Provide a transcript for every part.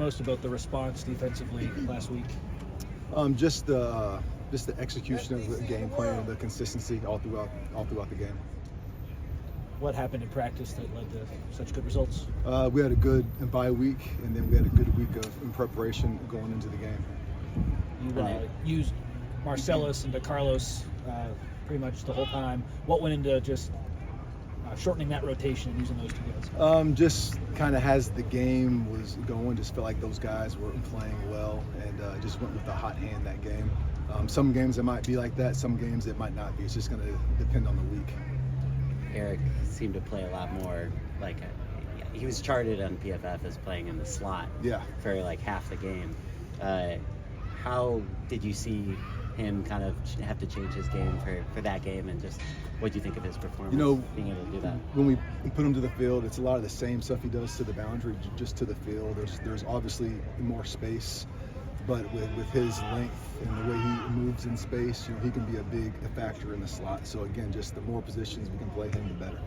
Most about the response defensively last week? Just the execution of the game plan, the consistency all throughout the game. What happened in practice that led to such good results? We had a good bye week, and then we had a good week in preparation going into the game. You used Marcellus and DeCarlos pretty much the whole time. What went into just shortening that rotation and using those two guys? Just kind of as the game was going, just felt like those guys were playing well, and just went with the hot hand that game. Some games it might be like that, some games it might not be. It's just going to depend on the week. Eric seemed to play a lot more he was charted on PFF as playing in the slot for like half the game. How did you see him kind of have to change his game for that game, and just what do you think of his performance being able to do that? When we put him to the field, it's a lot of the same stuff he does to the boundary, just to the field. There's obviously more space, but with his length and the way he moves in space, he can be a big factor in the slot. So again, just the more positions we can play him, the better.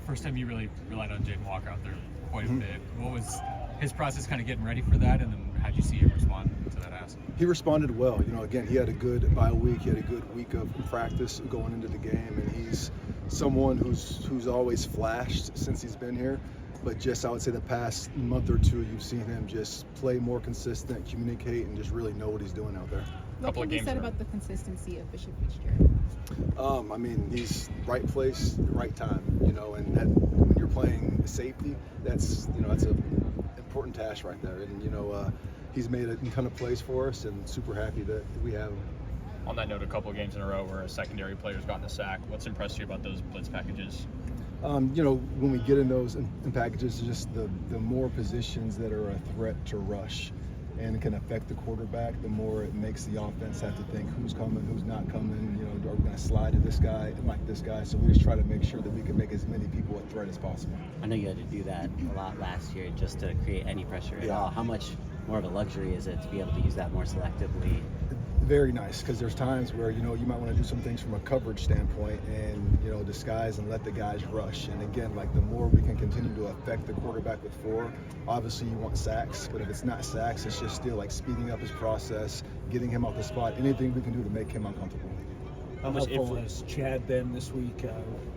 First time you really relied on Jaden Walker out there quite a bit. What was his process kind of getting ready for that, and then how'd you see him respond to that ask? He responded well. Again, he had a good bye week. He had a good week of practice going into the game, and he's someone who's always flashed since he's been here. But just, I would say, the past month or two, you've seen him just play more consistent, communicate, and just really know what he's doing out there. What can be said about the consistency of Bishop Fitzgerald? He's right place, right time, and that when you're playing safety, that's an important task right there. And, he's made a ton of plays for us, and super happy that we have him. On that note, a couple of games in a row where a secondary player's gotten a sack. What's impressed you about those blitz packages? When we get in those in packages, just the more positions that are a threat to rush and can affect the quarterback, the more it makes the offense have to think who's coming, who's not coming. Are we going to slide to this guy and like this guy? So we just try to make sure that we can make as many people a threat as possible. I know you had to do that a lot last year just to create any pressure at all. How much more of a luxury is it to be able to use that more selectively? Very nice, because there's times where you might want to do some things from a coverage standpoint and disguise and let the guys rush. And again, like the more we can continue to affect the quarterback with four, obviously you want sacks, but if it's not sacks, it's just still like speeding up his process, getting him off the spot, anything we can do to make him uncomfortable. How helpful has Chad been this week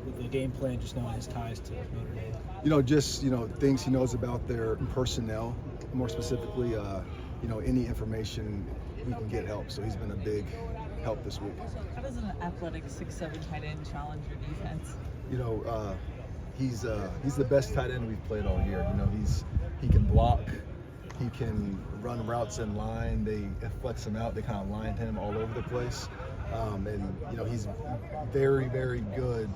with the game plan, just knowing his ties to Notre Dame? Things he knows about their personnel, more specifically, any information we can get help. So he's been a big help this week. How does an athletic 6'7" tight end challenge your defense? He's the best tight end we've played all year. He can block, he can run routes in line. They flex him out. They kind of line him all over the place, and he's very, very good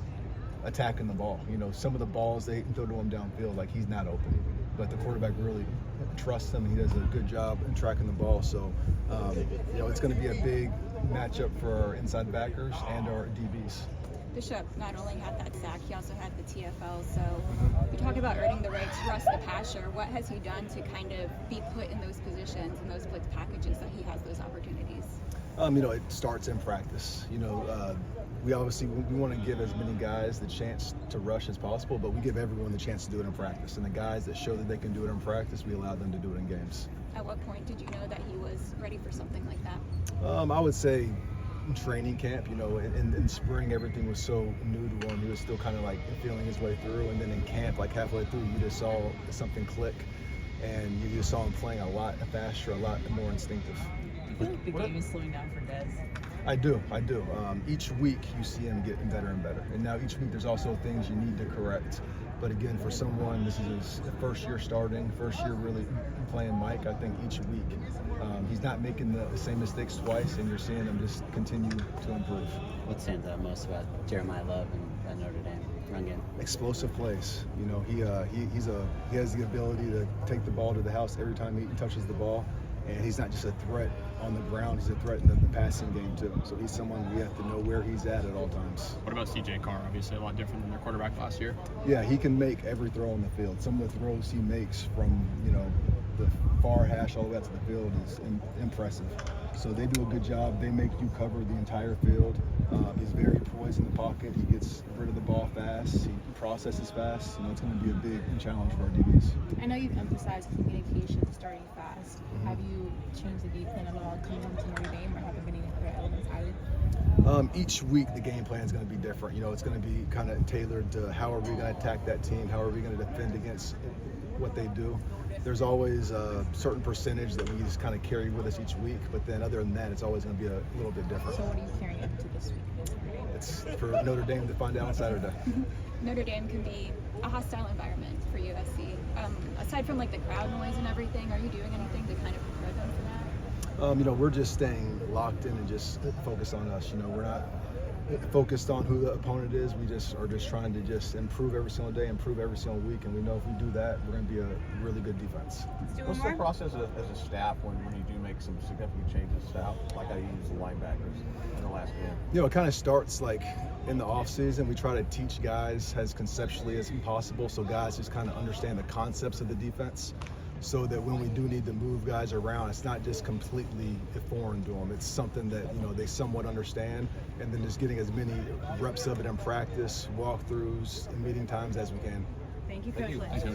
attacking the ball. Some of the balls they throw to him downfield, like he's not open, but the quarterback really trusts him. He does a good job in tracking the ball. So, it's going to be a big matchup for our inside backers and our DBs. Bishop not only had that sack, he also had the TFL. So you talk about earning the right to rush the passer. What has he done to kind of be put in those positions and those blitz packages that he has those opportunities? It starts in practice. We obviously want to give as many guys the chance to rush as possible, but we give everyone the chance to do it in practice. And the guys that show that they can do it in practice, we allow them to do it in games. At what point did you know that he was ready for something like that? I would say in training camp. In spring everything was so new to him. He was still kind of like feeling his way through, and then in camp, like halfway through, you just saw something click, and you just saw him playing a lot faster, a lot more instinctive. Do you feel like the game is slowing down for Dez? I do. Each week you see him getting better and better. And now each week there's also things you need to correct. But again, for someone, this is his first year starting, first year really playing Mike. I think each week he's not making the same mistakes twice, and you're seeing him just continue to improve. What stands out most about Jeremiah Love and Notre Dame run game? Explosive plays. He has the ability to take the ball to the house every time he touches the ball. And he's not just a threat on the ground, he's a threat in the passing game too. So he's someone we have to know where he's at all times. What about CJ Carr? Obviously a lot different than their quarterback last year. Yeah, he can make every throw on the field. Some of the throws he makes from, the far hash all the way out to the field is impressive. So they do a good job. They make you cover the entire field. He's very poised in the pocket. He gets rid of the ball fast. He processes fast. It's going to be a big challenge for our DBs. I know you've emphasized communication starting fast. Have you changed the game plan at all coming into Notre Dame, or have there been any other elements added? Each week the game plan is going to be different. It's going to be kind of tailored to how are we going to attack that team, how are we going to defend against what they do. There's always a certain percentage that we just kind of carry with us each week, but then other than that, it's always going to be a little bit different. So what are you carrying into this week? It's for Notre Dame to find out on Saturday. Notre Dame can be a hostile environment for USC. Aside from like the crowd noise and everything, are you doing anything to kind of prepare them for that? We're just staying locked in and just focused on us. We're not focused on who the opponent is. We just are just trying to just improve every single day, improve every single week, and we know if we do that, we're going to be a really good defense. What's the process as a staff when you do make some significant changes out, like how you use the linebackers in the last game? It kind of starts like in the off season. We try to teach guys as conceptually as possible, so guys just kind of understand the concepts of the defense, so that when we do need to move guys around, it's not just completely foreign to them. It's something that they somewhat understand, and then just getting as many reps of it in practice, walkthroughs, and meeting times as we can. Thank you, Coach Lynn.